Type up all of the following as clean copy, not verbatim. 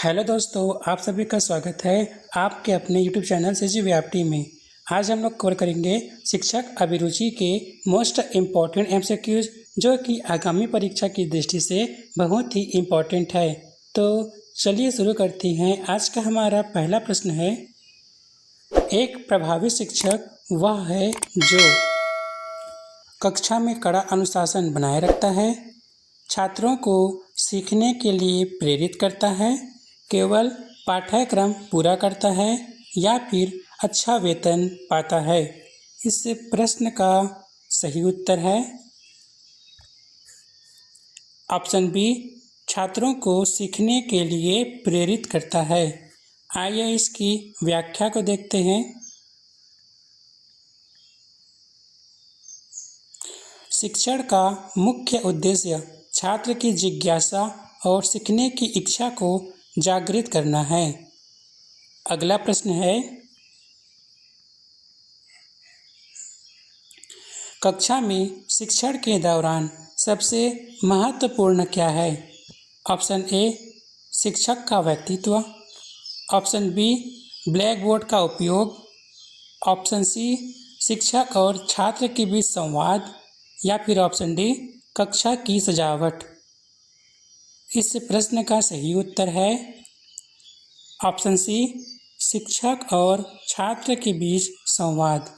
Hello दोस्तों, आप सभी का स्वागत है आपके अपने यूट्यूब चैनल से जी व्याप्ति में। आज हम लोग कवर करेंगे शिक्षक अभिरुचि के मोस्ट इम्पॉर्टेंट एमसीक्यूज जो कि आगामी परीक्षा की दृष्टि से बहुत ही इम्पॉर्टेंट है। तो चलिए शुरू करते हैं। आज का हमारा पहला प्रश्न है, एक प्रभावी शिक्षक वह है जो कक्षा में कड़ा अनुशासन बनाए रखता है, छात्रों को सीखने के लिए प्रेरित करता है, केवल पाठ्यक्रम पूरा करता है या फिर अच्छा वेतन पाता है। इस प्रश्न का सही उत्तर है ऑप्शन बी, छात्रों को सीखने के लिए प्रेरित करता है। आइए इसकी व्याख्या को देखते हैं। शिक्षण का मुख्य उद्देश्य छात्र की जिज्ञासा और सीखने की इच्छा को जागृत करना है। अगला प्रश्न है, कक्षा में शिक्षण के दौरान सबसे महत्वपूर्ण क्या है? ऑप्शन ए, शिक्षक का व्यक्तित्व, ऑप्शन बी, ब्लैक बोर्ड का उपयोग, ऑप्शन सी, शिक्षक और छात्र के बीच संवाद, या फिर ऑप्शन डी, कक्षा की सजावट। इस प्रश्न का सही उत्तर है ऑप्शन सी, शिक्षक और छात्र के बीच संवाद।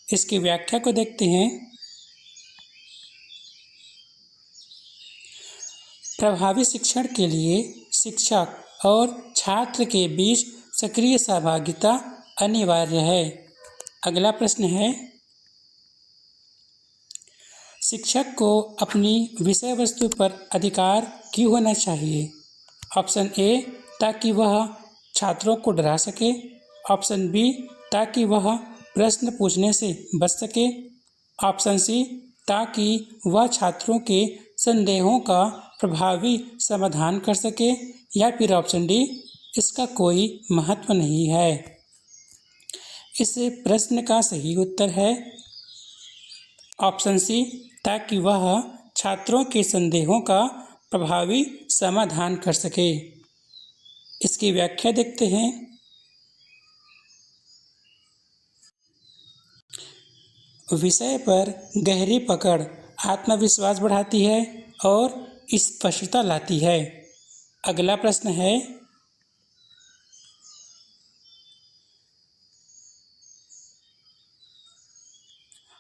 इसकी व्याख्या को देखते हैं। प्रभावी शिक्षण के लिए शिक्षक और छात्र के बीच सक्रिय सहभागिता अनिवार्य है। अगला प्रश्न है, शिक्षक को अपनी विषय वस्तु पर अधिकार क्यों होना चाहिए? ऑप्शन ए, ताकि वह छात्रों को डरा सके, ऑप्शन बी, ताकि वह प्रश्न पूछने से बच सके, ऑप्शन सी, ताकि वह छात्रों के संदेहों का प्रभावी समाधान कर सके, या फिर ऑप्शन डी, इसका कोई महत्व नहीं है। इस प्रश्न का सही उत्तर है ऑप्शन सी, ताकि वह छात्रों के संदेहों का प्रभावी समाधान कर सके। इसकी व्याख्या देखते हैं। विषय पर गहरी पकड़ आत्मविश्वास बढ़ाती है और स्पष्टता लाती है। अगला प्रश्न है,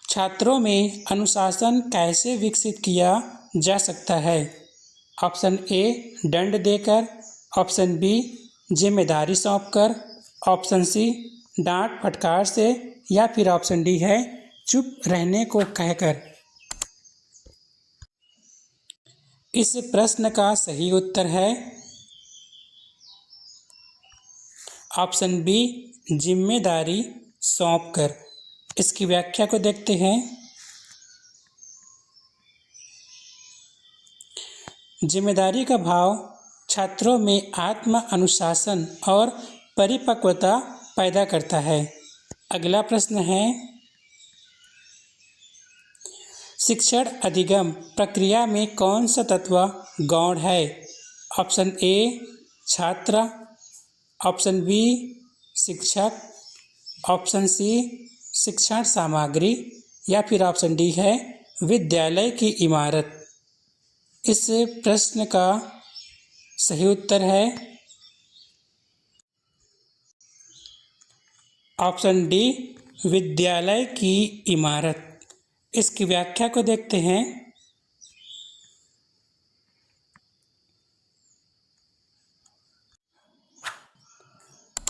छात्रों में अनुशासन कैसे विकसित किया जा सकता है? ऑप्शन ए, दंड देकर, ऑप्शन बी, जिम्मेदारी सौंपकर, ऑप्शन सी, डांट फटकार से, या फिर ऑप्शन डी है चुप रहने को कहकर। इस प्रश्न का सही उत्तर है ऑप्शन बी, जिम्मेदारी सौंपकर। इसकी व्याख्या को देखते हैं। जिम्मेदारी का भाव छात्रों में आत्म अनुशासन और परिपक्वता पैदा करता है। अगला प्रश्न है, शिक्षण अधिगम प्रक्रिया में कौन सा तत्व गौण है? ऑप्शन ए, छात्र, ऑप्शन बी, शिक्षक, ऑप्शन सी, शिक्षण सामग्री, या फिर ऑप्शन डी है विद्यालय की इमारत। इस प्रश्न का सही उत्तर है ऑप्शन डी, विद्यालय की इमारत। इसकी व्याख्या को देखते हैं।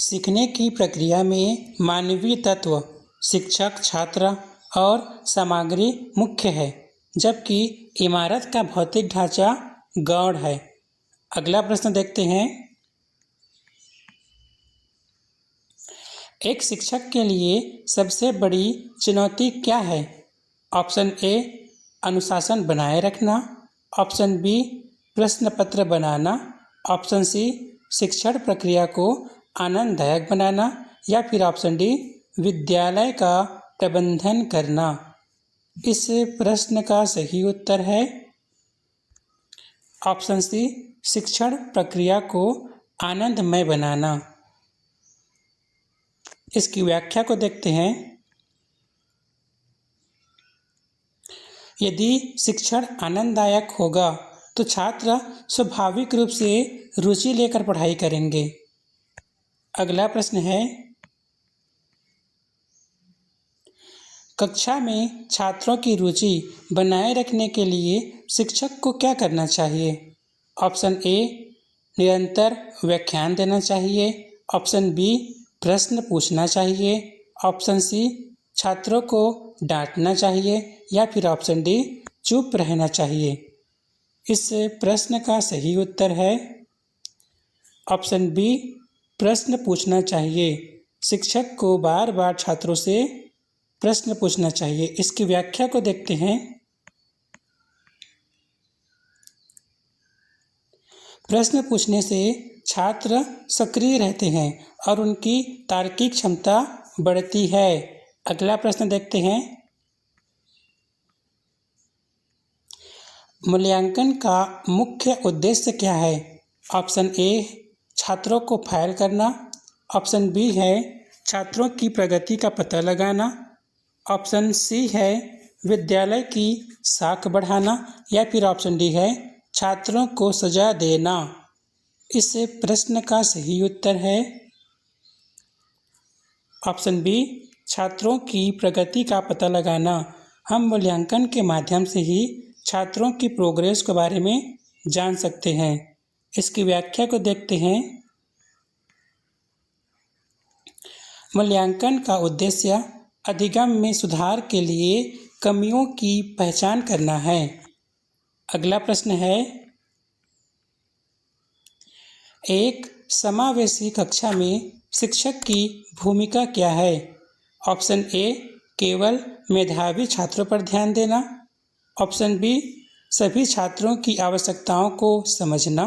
सीखने की प्रक्रिया में मानवीय तत्व शिक्षक, छात्र और सामग्री मुख्य है, जबकि इमारत का भौतिक ढांचा गौण है। अगला प्रश्न देखते हैं। एक शिक्षक के लिए सबसे बड़ी चुनौती क्या है? ऑप्शन ए, अनुशासन बनाए रखना, ऑप्शन बी, प्रश्न पत्र बनाना, ऑप्शन सी, शिक्षण प्रक्रिया को आनंददायक बनाना, या फिर ऑप्शन डी, विद्यालय का प्रबंधन करना। इस प्रश्न का सही उत्तर है ऑप्शन सी, शिक्षण प्रक्रिया को आनंदमय बनाना। इसकी व्याख्या को देखते हैं। यदि शिक्षण आनंददायक होगा तो छात्र स्वाभाविक रूप से रुचि लेकर पढ़ाई करेंगे। अगला प्रश्न है, कक्षा में छात्रों की रुचि बनाए रखने के लिए शिक्षक को क्या करना चाहिए? ऑप्शन ए, निरंतर व्याख्यान देना चाहिए। ऑप्शन बी, प्रश्न पूछना चाहिए। ऑप्शन सी, छात्रों को डांटना चाहिए। या फिर ऑप्शन डी, चुप रहना चाहिए। इस प्रश्न का सही उत्तर है ऑप्शन बी, प्रश्न पूछना चाहिए। शिक्षक को बार बार छात्रों से प्रश्न पूछना चाहिए। इसकी व्याख्या को देखते हैं। प्रश्न पूछने से छात्र सक्रिय रहते हैं और उनकी तार्किक क्षमता बढ़ती है। अगला प्रश्न देखते हैं। मूल्यांकन का मुख्य उद्देश्य क्या है? ऑप्शन ए, छात्रों को फाइल करना। ऑप्शन बी है छात्रों की प्रगति का पता लगाना। ऑप्शन सी है विद्यालय की साख बढ़ाना। या फिर ऑप्शन डी है छात्रों को सजा देना। इस प्रश्न का सही उत्तर है ऑप्शन बी, छात्रों की प्रगति का पता लगाना। हम मूल्यांकन के माध्यम से ही छात्रों की प्रोग्रेस के बारे में जान सकते हैं। इसकी व्याख्या को देखते हैं। मूल्यांकन का उद्देश्य अधिगम में सुधार के लिए कमियों की पहचान करना है। अगला प्रश्न है, एक समावेशी कक्षा में शिक्षक की भूमिका क्या है? ऑप्शन ए, केवल मेधावी छात्रों पर ध्यान देना। ऑप्शन बी, सभी छात्रों की आवश्यकताओं को समझना।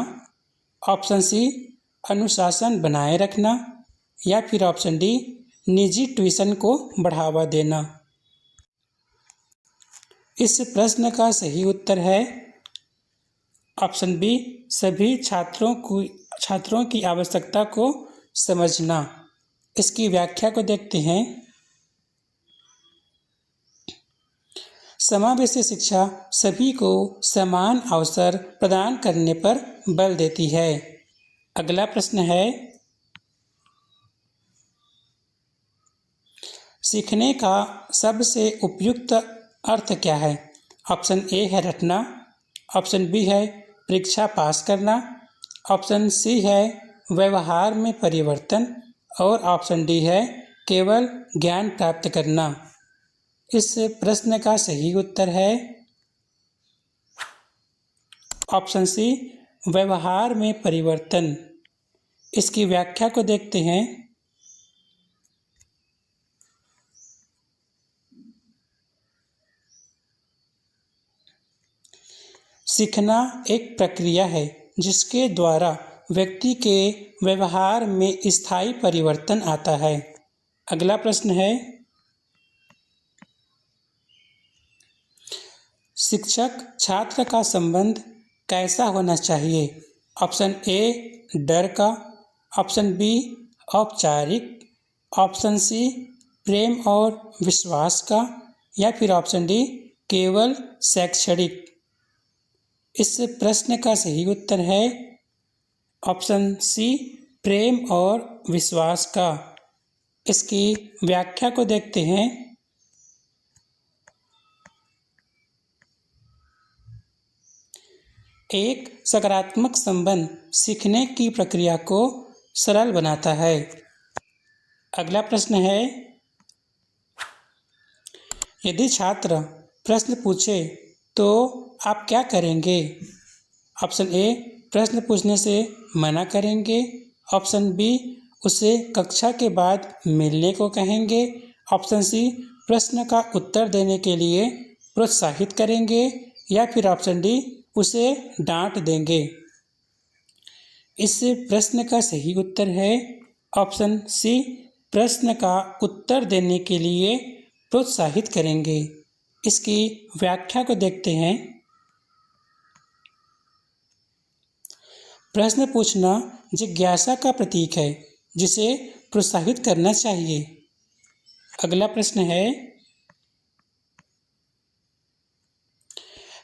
ऑप्शन सी, अनुशासन बनाए रखना। या फिर ऑप्शन डी, निजी ट्यूशन को बढ़ावा देना। इस प्रश्न का सही उत्तर है ऑप्शन बी, सभी छात्रों की आवश्यकता को समझना। इसकी व्याख्या को देखते हैं। समावेशी शिक्षा सभी को समान अवसर प्रदान करने पर बल देती है। अगला प्रश्न है, सीखने का सबसे उपयुक्त अर्थ क्या है? ऑप्शन ए है रटना। ऑप्शन बी है परीक्षा पास करना। ऑप्शन सी है व्यवहार में परिवर्तन। और ऑप्शन डी है केवल ज्ञान प्राप्त करना। इस प्रश्न का सही उत्तर है ऑप्शन सी, व्यवहार में परिवर्तन। इसकी व्याख्या को देखते हैं। सीखना एक प्रक्रिया है जिसके द्वारा व्यक्ति के व्यवहार में स्थायी परिवर्तन आता है। अगला प्रश्न है, शिक्षक छात्र का संबंध कैसा होना चाहिए? ऑप्शन ए, डर का। ऑप्शन बी, औपचारिक। ऑप्शन सी, प्रेम और विश्वास का। या फिर ऑप्शन डी, केवल शैक्षणिक। इस प्रश्न का सही उत्तर है ऑप्शन सी, प्रेम और विश्वास का। इसकी व्याख्या को देखते हैं। एक सकारात्मक संबंध सीखने की प्रक्रिया को सरल बनाता है। अगला प्रश्न है, यदि छात्र प्रश्न पूछे तो आप क्या करेंगे? ऑप्शन ए, प्रश्न पूछने से मना करेंगे। ऑप्शन बी, उसे कक्षा के बाद मिलने को कहेंगे। ऑप्शन सी, प्रश्न का उत्तर देने के लिए प्रोत्साहित करेंगे। या फिर ऑप्शन डी, उसे डांट देंगे। इस प्रश्न का सही उत्तर है ऑप्शन सी, प्रश्न का उत्तर देने के लिए प्रोत्साहित करेंगे। इसकी व्याख्या को देखते हैं। प्रश्न पूछना जिज्ञासा का प्रतीक है जिसे प्रोत्साहित करना चाहिए। अगला प्रश्न है,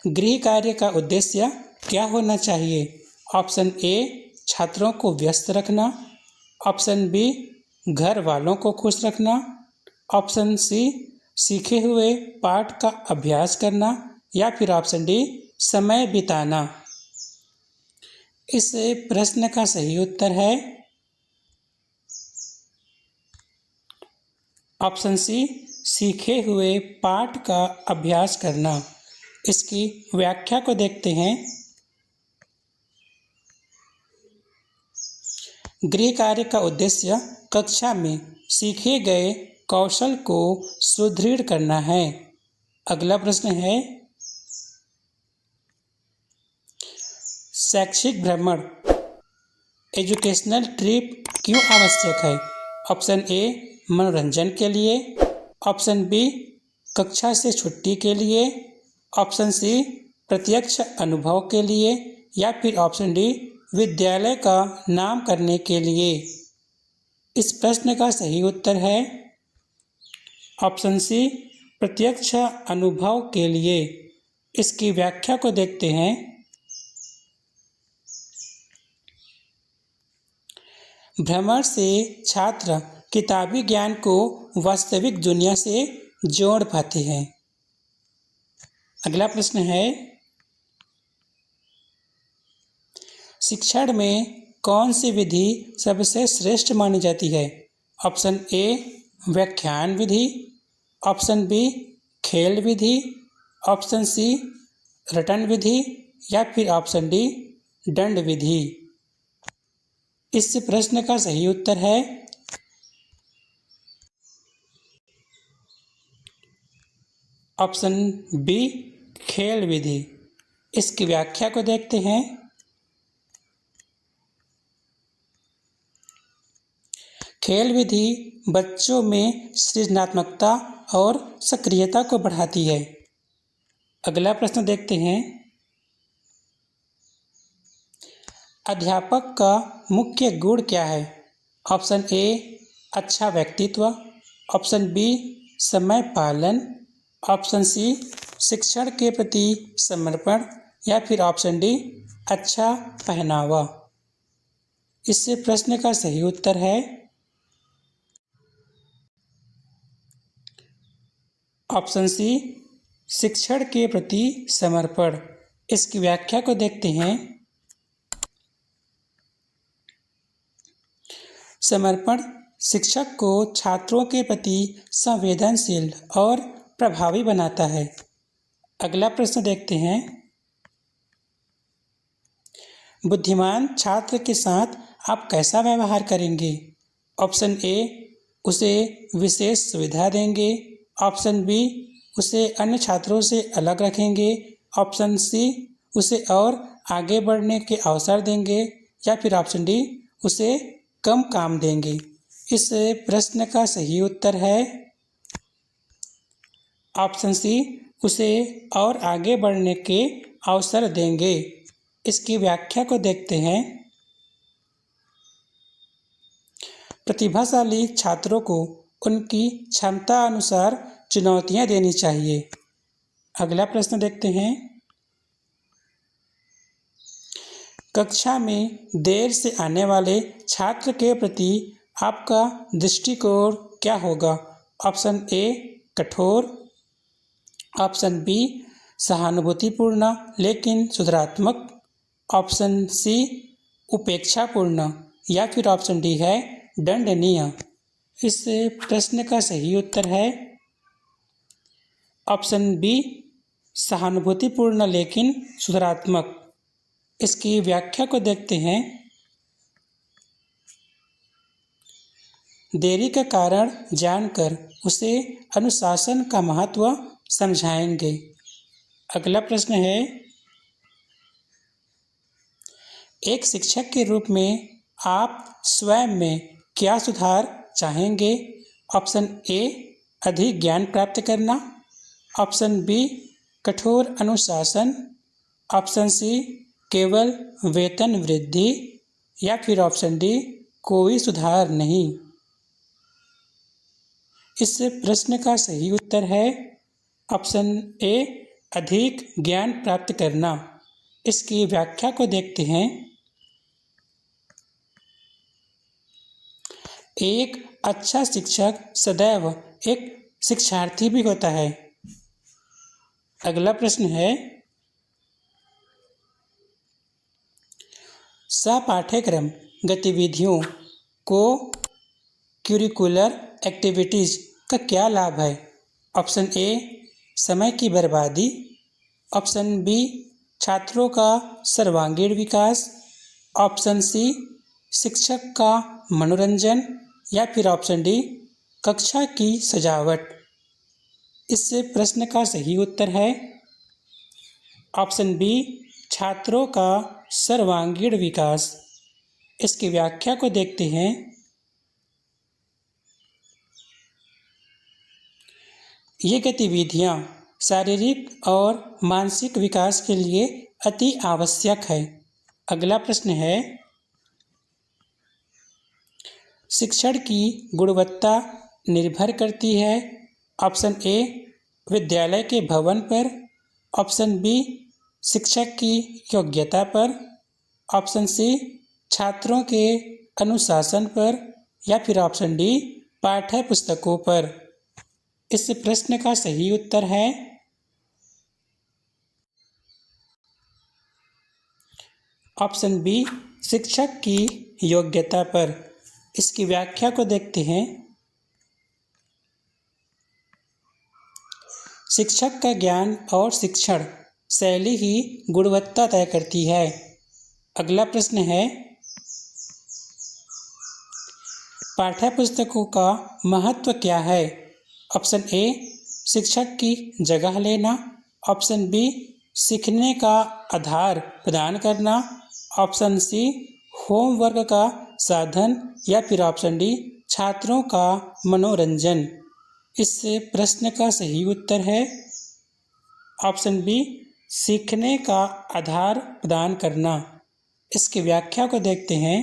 गृह कार्य का उद्देश्य क्या होना चाहिए? ऑप्शन ए छात्रों को व्यस्त रखना, ऑप्शन बी घर वालों को खुश रखना, ऑप्शन सी सीखे हुए पाठ का अभ्यास करना या फिर ऑप्शन डी समय बिताना। इस प्रश्न का सही उत्तर है ऑप्शन सी सीखे हुए पाठ का अभ्यास करना। इसकी व्याख्या को देखते हैं। गृह कार्य का उद्देश्य कक्षा में सीखे गए कौशल को सुदृढ़ करना है। अगला प्रश्न है, शैक्षिक भ्रमण एजुकेशनल ट्रिप क्यों आवश्यक है? ऑप्शन ए मनोरंजन के लिए, ऑप्शन बी कक्षा से छुट्टी के लिए, ऑप्शन सी प्रत्यक्ष अनुभव के लिए या फिर ऑप्शन डी विद्यालय का नाम करने के लिए। इस प्रश्न का सही उत्तर है ऑप्शन सी प्रत्यक्ष अनुभव के लिए। इसकी व्याख्या को देखते हैं। भ्रमण से छात्र किताबी ज्ञान को वास्तविक दुनिया से जोड़ पाते हैं। अगला प्रश्न है, शिक्षण में कौन सी विधि सबसे श्रेष्ठ मानी जाती है? ऑप्शन ए व्याख्यान विधि, ऑप्शन बी खेल विधि, ऑप्शन सी रटन विधि या फिर ऑप्शन डी दंड विधि। इस प्रश्न का सही उत्तर है ऑप्शन बी खेल विधि। इसकी व्याख्या को देखते हैं। खेल विधि बच्चों में सृजनात्मकता और सक्रियता को बढ़ाती है। अगला प्रश्न देखते हैं, अध्यापक का मुख्य गुण क्या है? ऑप्शन ए अच्छा व्यक्तित्व, ऑप्शन बी समय पालन, ऑप्शन सी शिक्षण के प्रति समर्पण या फिर ऑप्शन डी अच्छा पहनावा। इस प्रश्न का सही उत्तर है ऑप्शन सी शिक्षण के प्रति समर्पण। इसकी व्याख्या को देखते हैं। समर्पण शिक्षक को छात्रों के प्रति संवेदनशील और प्रभावी बनाता है। अगला प्रश्न देखते हैं, बुद्धिमान छात्र के साथ आप कैसा व्यवहार करेंगे? ऑप्शन ए उसे विशेष सुविधा देंगे, ऑप्शन बी उसे अन्य छात्रों से अलग रखेंगे, ऑप्शन सी उसे और आगे बढ़ने के अवसर देंगे या फिर ऑप्शन डी उसे कम काम देंगे। इस प्रश्न का सही उत्तर है ऑप्शन सी उसे और आगे बढ़ने के अवसर देंगे। इसकी व्याख्या को देखते हैं। प्रतिभाशाली छात्रों को उनकी क्षमता अनुसार चुनौतियां देनी चाहिए। अगला प्रश्न देखते हैं, कक्षा में देर से आने वाले छात्र के प्रति आपका दृष्टिकोण क्या होगा? ऑप्शन ए कठोर, ऑप्शन बी सहानुभूतिपूर्ण लेकिन सुधारात्मक, ऑप्शन सी उपेक्षापूर्ण या फिर ऑप्शन डी है दंडनीय। इस प्रश्न का सही उत्तर है ऑप्शन बी सहानुभूतिपूर्ण लेकिन सुधारात्मक। इसकी व्याख्या को देखते हैं। देरी का कारण जानकर उसे अनुशासन का महत्व समझाएंगे। अगला प्रश्न है, एक शिक्षक के रूप में आप स्वयं में क्या सुधार चाहेंगे? ऑप्शन ए अधिक ज्ञान प्राप्त करना, ऑप्शन बी कठोर अनुशासन, ऑप्शन सी केवल वेतन वृद्धि, या फिर ऑप्शन डी कोई सुधार नहीं। इस प्रश्न का सही उत्तर है ऑप्शन ए अधिक ज्ञान प्राप्त करना। इसकी व्याख्या को देखते हैं। एक अच्छा शिक्षक सदैव एक शिक्षार्थी भी होता है। अगला प्रश्न है सहपाठ्यक्रम गतिविधियों को करिकुलर एक्टिविटीज़ का क्या लाभ है। ऑप्शन ए समय की बर्बादी, ऑप्शन बी छात्रों का सर्वांगीण विकास, ऑप्शन सी शिक्षक का मनोरंजन, या फिर ऑप्शन डी कक्षा की सजावट। इस प्रश्न का सही उत्तर है ऑप्शन बी छात्रों का सर्वांगीण विकास। इसकी व्याख्या को देखते हैं। ये गतिविधियाँ शारीरिक और मानसिक विकास के लिए अति आवश्यक है। अगला प्रश्न है शिक्षण की गुणवत्ता निर्भर करती है। ऑप्शन ए विद्यालय के भवन पर, ऑप्शन बी शिक्षक की योग्यता पर, ऑप्शन सी छात्रों के अनुशासन पर, या फिर ऑप्शन डी पाठ्य पुस्तकों पर। इस प्रश्न का सही उत्तर है ऑप्शन बी शिक्षक की योग्यता पर। इसकी व्याख्या को देखते हैं। शिक्षक का ज्ञान और शिक्षण शैली ही गुणवत्ता तय करती है। अगला प्रश्न है पाठ्यपुस्तकों का महत्व क्या है। ऑप्शन ए शिक्षक की जगह लेना, ऑप्शन बी सीखने का आधार प्रदान करना, ऑप्शन सी होमवर्क का साधन, या फिर ऑप्शन डी छात्रों का मनोरंजन। इस प्रश्न का सही उत्तर है ऑप्शन बी सीखने का आधार प्रदान करना। इसकी व्याख्या को देखते हैं।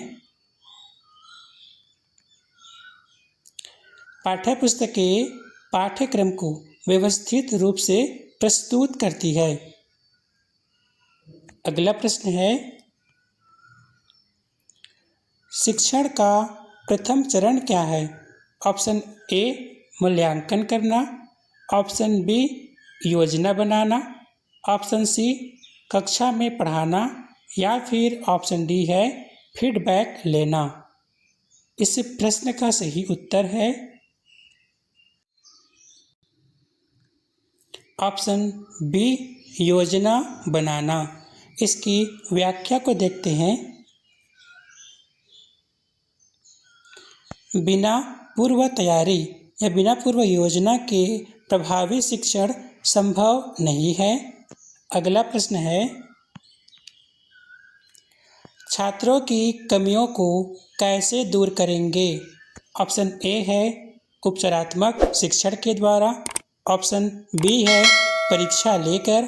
पाठ्यपुस्तकें पाठ्यक्रम को व्यवस्थित रूप से प्रस्तुत करती है। अगला प्रश्न है शिक्षण का प्रथम चरण क्या है। ऑप्शन ए मूल्यांकन करना, ऑप्शन बी योजना बनाना, ऑप्शन सी कक्षा में पढ़ाना, या फिर ऑप्शन डी है फीडबैक लेना। इस प्रश्न का सही उत्तर है ऑप्शन बी योजना बनाना। इसकी व्याख्या को देखते हैं। बिना पूर्व तैयारी या बिना पूर्व योजना के प्रभावी शिक्षण संभव नहीं है। अगला प्रश्न है छात्रों की कमियों को कैसे दूर करेंगे। ऑप्शन ए है उपचारात्मक शिक्षण के द्वारा, ऑप्शन बी है परीक्षा लेकर,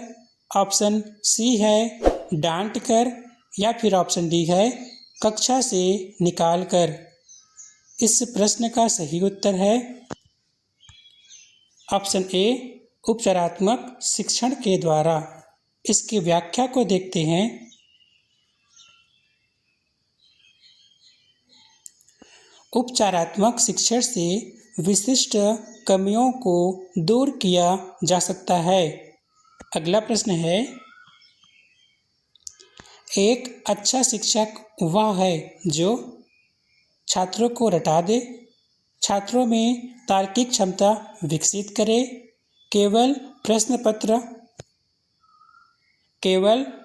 ऑप्शन सी है डांट कर, या फिर ऑप्शन डी है कक्षा से निकाल कर। इस प्रश्न का सही उत्तर है ऑप्शन ए उपचारात्मक शिक्षण के द्वारा। इसकी व्याख्या को देखते हैं। उपचारात्मक शिक्षण से विशिष्ट कमियों को दूर किया जा सकता है। अगला प्रश्न है एक अच्छा शिक्षक वह है जो छात्रों को रटा दे, छात्रों में तार्किक क्षमता विकसित करे, केवल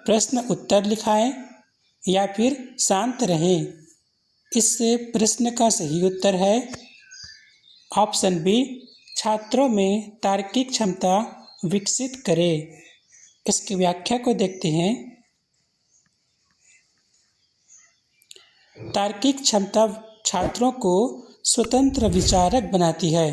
प्रश्न उत्तर लिखाएं, या फिर शांत रहें। इस प्रश्न का सही उत्तर है ऑप्शन बी छात्रों में तार्किक क्षमता विकसित करे। इसकी व्याख्या को देखते हैं। तार्किक क्षमता छात्रों को स्वतंत्र विचारक बनाती है।